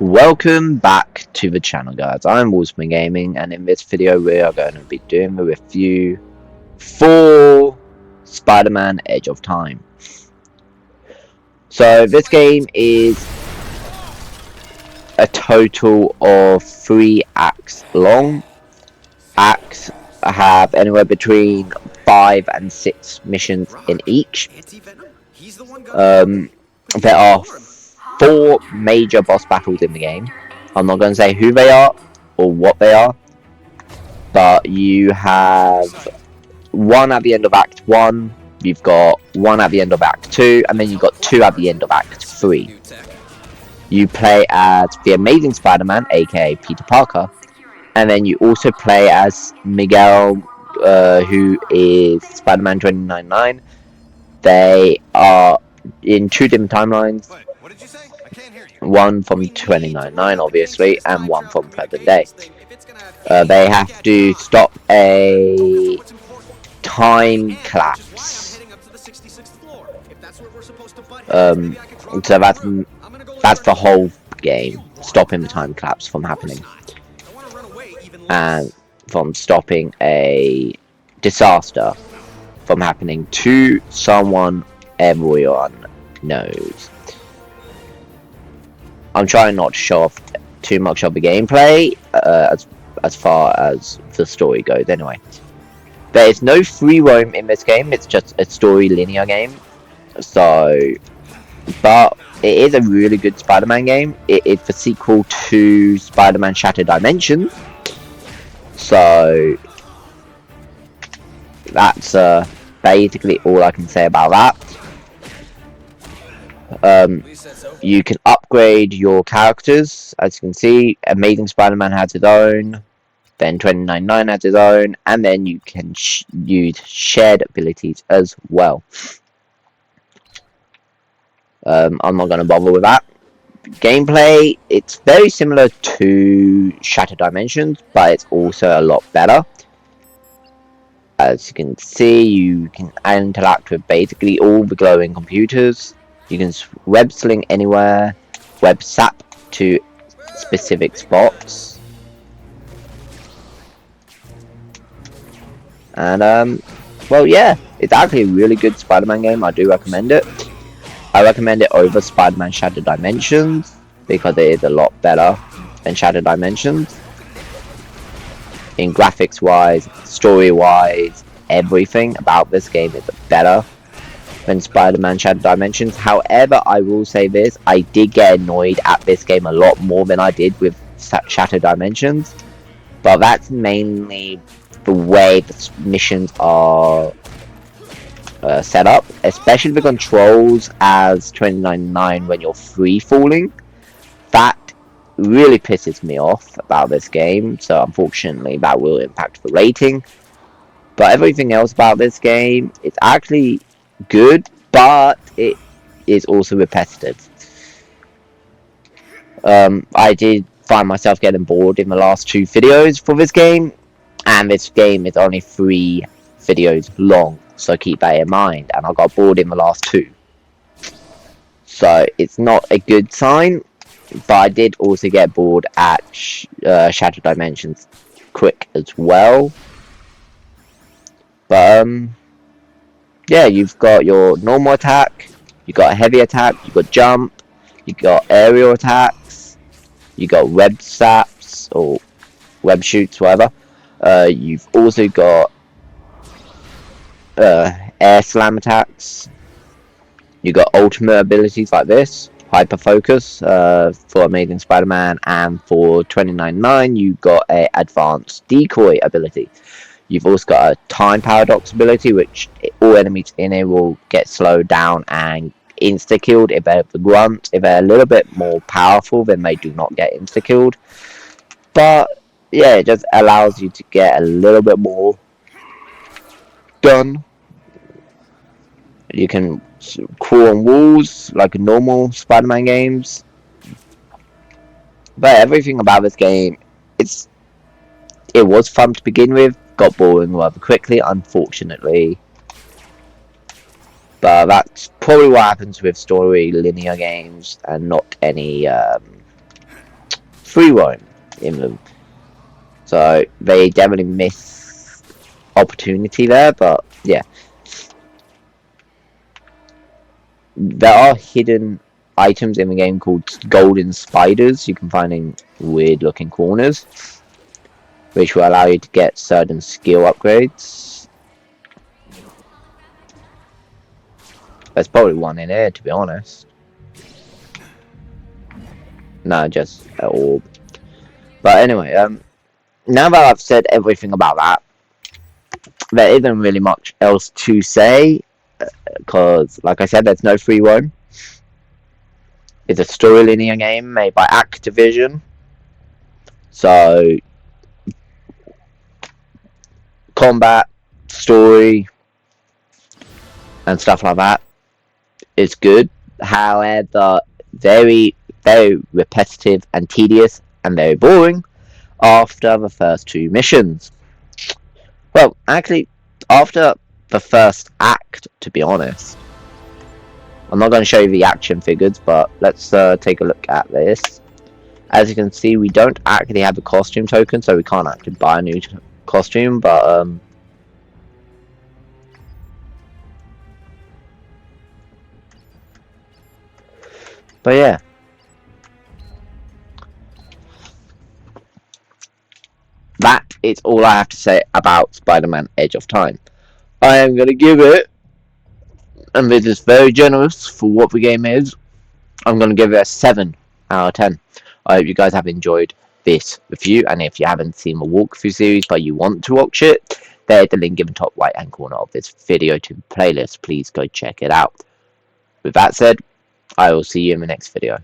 Welcome back to the channel, guys. I'm WolfbaneGame, and in this video we are going to be doing a review for Spider-Man Edge of Time. So this game is a total of 3 acts long. Acts have anywhere between 5 and 6 missions in each. There are 4 major boss battles in the game. I'm not going to say who they are or what they are, but you have one at the end of Act 1, you've got one at the end of Act 2, and then you've got 2 at the end of Act 3. You play as the Amazing Spider-Man, aka Peter Parker, and then you also play as Miguel, who is Spider-Man 2099. They are in 2 different timelines. One from 2099, obviously, and one from present day. They have to stop a time collapse. So that's the whole game, stopping the time collapse from happening, and from stopping a disaster from happening to someone everyone knows. I'm trying not to show off too much of the gameplay as far as the story goes anyway. There is no free roam in this game, it's just a story linear game. So, but it is a really good Spider-Man game. It is the sequel to Spider-Man Shattered Dimensions. So, that's basically all I can say about that. You can upgrade your characters, as you can see. Amazing Spider-Man has his own, then 2099 has his own, and then you can use shared abilities as well. I'm not going to bother with that. Gameplay, it's very similar to Shattered Dimensions, but it's also a lot better. As you can see, you can interact with basically all the glowing computers. You can web sling anywhere, web sap to specific spots, and well, yeah, it's actually a really good Spider-Man game. I do recommend it. I recommend it over Spider-Man Shattered Dimensions because it is a lot better than Shattered Dimensions in graphics wise, story wise. Everything about this game is better than Spider-Man Shattered Dimensions. However, I will say this, I did get annoyed at this game a lot more than I did with Shattered Dimensions, but that's mainly the way the missions are set up, especially the controls as 2099 when you're free falling. That really pisses me off about this game, so unfortunately that will impact the rating. But everything else about this game, it's actually good, but it is also repetitive. I did find myself getting bored in the last 2 videos for this game, and this game is only 3 videos long, so keep that in mind, and I got bored in the last 2. So it's not a good sign, but I did also get bored at Shattered Dimensions quick as well. But yeah, you've got your normal attack, you got a heavy attack, you got jump, you got aerial attacks, you got web saps or web shoots, whatever. You've also got air slam attacks. You got ultimate abilities like this, hyper focus for Amazing Spider-Man, and for 2099 you got a advanced decoy ability. You've also got a time paradox ability, which all enemies in it will get slowed down and insta-killed if they're the grunt. If they're a little bit more powerful, then they do not get insta-killed. But yeah, it just allows you to get a little bit more done. You can crawl on walls like normal Spider-Man games. But everything about this game, it was fun to begin with. Got boring rather quickly, unfortunately. But that's probably what happens with story linear games and not any free roam in them. So they definitely missed opportunity there, but yeah. There are hidden items in the game called golden spiders you can find in weird looking corners, which will allow you to get certain skill upgrades. There's probably one in here, to be honest. No, just an orb. But anyway, now that I've said everything about that, there isn't really much else to say, because, like I said, there's no free roam. It's a story linear game made by Activision. So, combat, story, and stuff like that is good. However, very, very repetitive and tedious and very boring after the first 2 missions. Well, actually, after the first act, to be honest. I'm not going to show you the action figures, but let's take a look at this. As you can see, we don't actually have the costume token, so we can't actually buy a new costume, but yeah. That is all I have to say about Spider-Man Edge of Time. I am going to give it, and this is very generous for what the game is, I'm going to give it a 7 out of 10. I hope you guys have enjoyed this review, and if you haven't seen the walkthrough series but you want to watch it, there's the link in the top right hand corner of this video to the playlist. Please go check it out. With that said, I will see you in the next video.